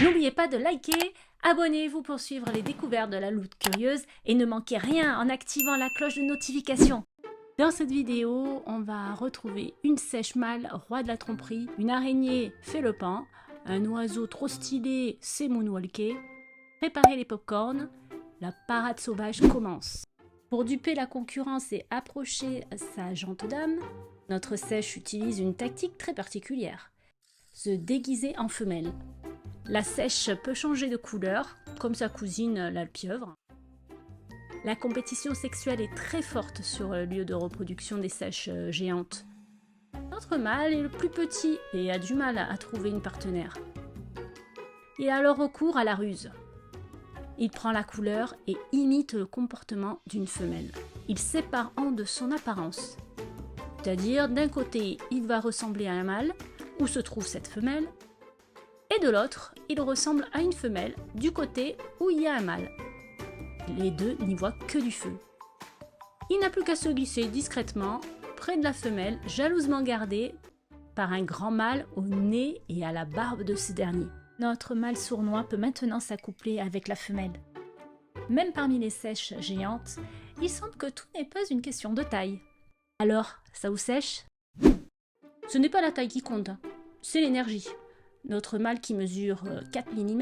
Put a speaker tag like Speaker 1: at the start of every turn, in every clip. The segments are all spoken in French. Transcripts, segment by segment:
Speaker 1: N'oubliez pas de liker, abonnez-vous pour suivre les découvertes de la loutre curieuse et ne manquez rien en activant la cloche de notification. Dans cette vidéo, on va retrouver une sèche mâle, roi de la tromperie, une araignée fait le pain, un oiseau trop stylé s'est moonwalké. Préparez les pop-corns, la parade sauvage commence. Pour duper la concurrence et approcher sa gente dame, notre sèche utilise une tactique très particulière. Se déguiser en femelle. La sèche peut changer de couleur, comme sa cousine la pieuvre. La compétition sexuelle est très forte sur le lieu de reproduction des sèches géantes. Notre mâle est le plus petit et a du mal à trouver une partenaire. Il a alors recours à la ruse. Il prend la couleur et imite le comportement d'une femelle. Il sépare en de son apparence. C'est-à-dire, d'un côté, il va ressembler à un mâle, où se trouve cette femelle, et de l'autre, il ressemble à une femelle du côté où il y a un mâle. Les deux n'y voient que du feu. Il n'a plus qu'à se glisser discrètement près de la femelle, jalousement gardée par un grand mâle au nez et à la barbe de ce dernier. Notre mâle sournois peut maintenant s'accoupler avec la femelle. Même parmi les sèches géantes, il semble que tout n'est pas une question de taille. Alors, ça vous sèche? Ce n'est pas la taille qui compte, c'est l'énergie. Notre mâle qui mesure 4 mm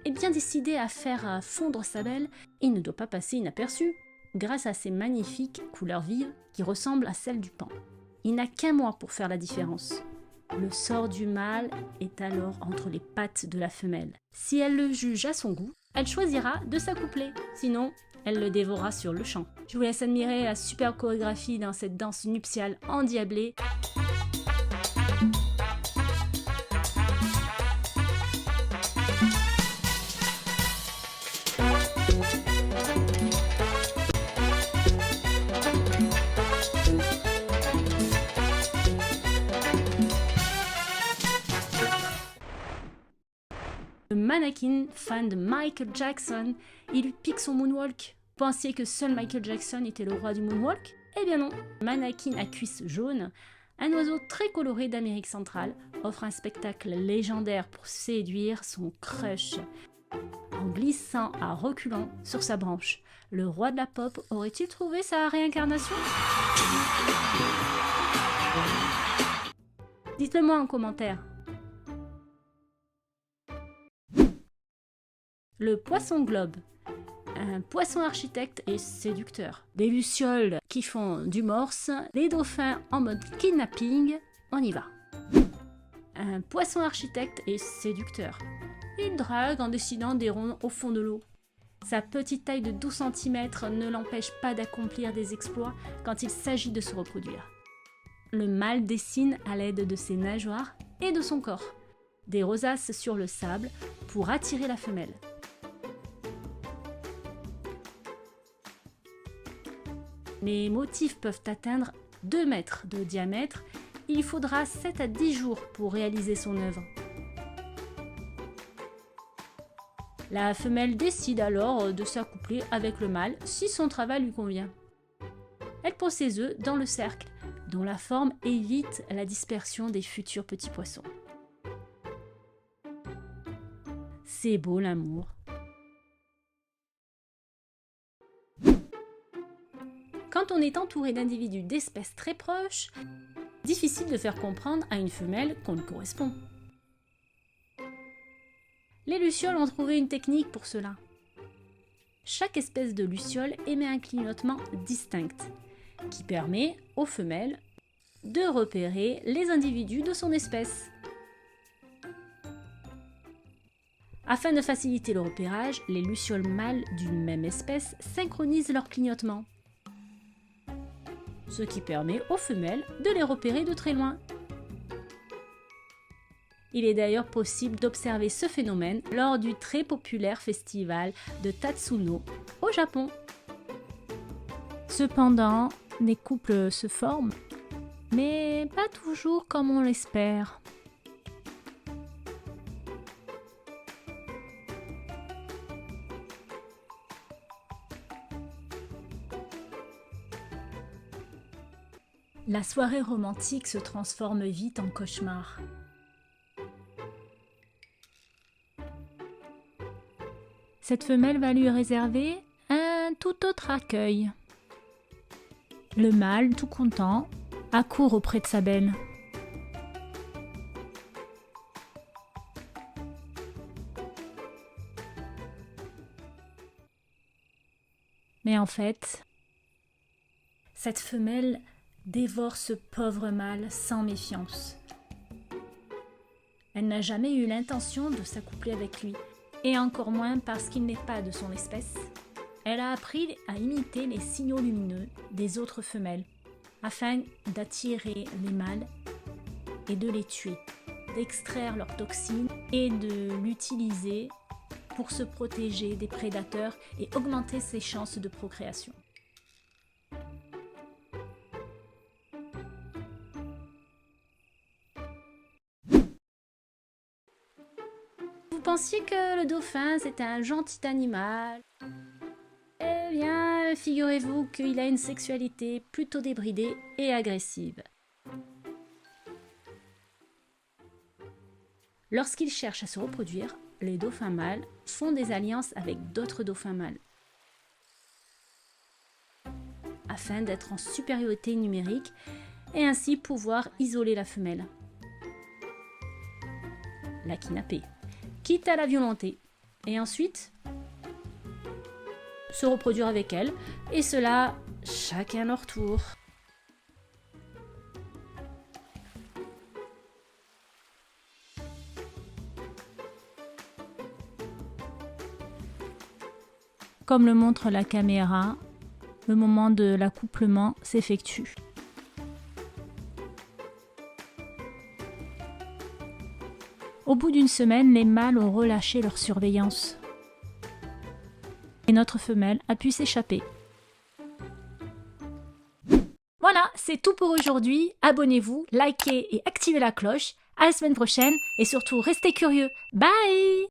Speaker 1: est bien décidé à faire fondre sa belle et ne doit pas passer inaperçu grâce à ses magnifiques couleurs vives qui ressemblent à celles du paon. Il n'a qu'un mois pour faire la différence. Le sort du mâle est alors entre les pattes de la femelle. Si elle le juge à son goût, elle choisira de s'accoupler. Sinon, elle le dévorera sur le champ. Je vous laisse admirer la superbe chorégraphie dans cette danse nuptiale endiablée. Le mannequin, fan de Michael Jackson, il lui pique son moonwalk. Pensiez que seul Michael Jackson était le roi du moonwalk? Eh bien non. Le mannequin à cuisses jaunes, un oiseau très coloré d'Amérique centrale, offre un spectacle légendaire pour séduire son crush. En glissant à reculons sur sa branche, le roi de la pop aurait-il trouvé sa réincarnation? Dites-le moi en commentaire. Le poisson globe, un poisson architecte et séducteur. Des lucioles qui font du morse, des dauphins en mode kidnapping, on y va. Un poisson architecte et séducteur. Il drague en dessinant des ronds au fond de l'eau. Sa petite taille de 12 cm ne l'empêche pas d'accomplir des exploits quand il s'agit de se reproduire. Le mâle dessine à l'aide de ses nageoires et de son corps des rosaces sur le sable pour attirer la femelle. Les motifs peuvent atteindre 2 mètres de diamètre. Il faudra 7 à 10 jours pour réaliser son œuvre. La femelle décide alors de s'accoupler avec le mâle si son travail lui convient. Elle pose ses œufs dans le cercle, dont la forme évite la dispersion des futurs petits poissons. C'est beau l'amour. Quand on est entouré d'individus d'espèces très proches, difficile de faire comprendre à une femelle qu'on lui correspond. Les lucioles ont trouvé une technique pour cela. Chaque espèce de luciole émet un clignotement distinct, qui permet aux femelles de repérer les individus de son espèce. Afin de faciliter le repérage, les lucioles mâles d'une même espèce synchronisent leur clignotement, ce qui permet aux femelles de les repérer de très loin. Il est d'ailleurs possible d'observer ce phénomène lors du très populaire festival de Tatsuno au Japon. Cependant, les couples se forment, mais pas toujours comme on l'espère. La soirée romantique se transforme vite en cauchemar. Cette femelle va lui réserver un tout autre accueil. Le mâle, tout content, accourt auprès de sa belle. Mais en fait, cette femelle dévore ce pauvre mâle sans méfiance. Elle n'a jamais eu l'intention de s'accoupler avec lui, et encore moins parce qu'il n'est pas de son espèce. Elle a appris à imiter les signaux lumineux des autres femelles, afin d'attirer les mâles et de les tuer, d'extraire leurs toxines et de l'utiliser pour se protéger des prédateurs et augmenter ses chances de procréation. Vous pensiez que le dauphin c'était un gentil animal? Eh bien, figurez-vous qu'il a une sexualité plutôt débridée et agressive. Lorsqu'ils cherchent à se reproduire, les dauphins mâles font des alliances avec d'autres dauphins mâles afin d'être en supériorité numérique et ainsi pouvoir isoler la femelle, la kidnapper, quitte à la violenter, et ensuite se reproduire avec elle, et cela chacun leur tour. Comme le montre la caméra, le moment de l'accouplement s'effectue. Au bout d'une semaine, les mâles ont relâché leur surveillance. Et notre femelle a pu s'échapper. Voilà, c'est tout pour aujourd'hui. Abonnez-vous, likez et activez la cloche. À la semaine prochaine et surtout restez curieux. Bye!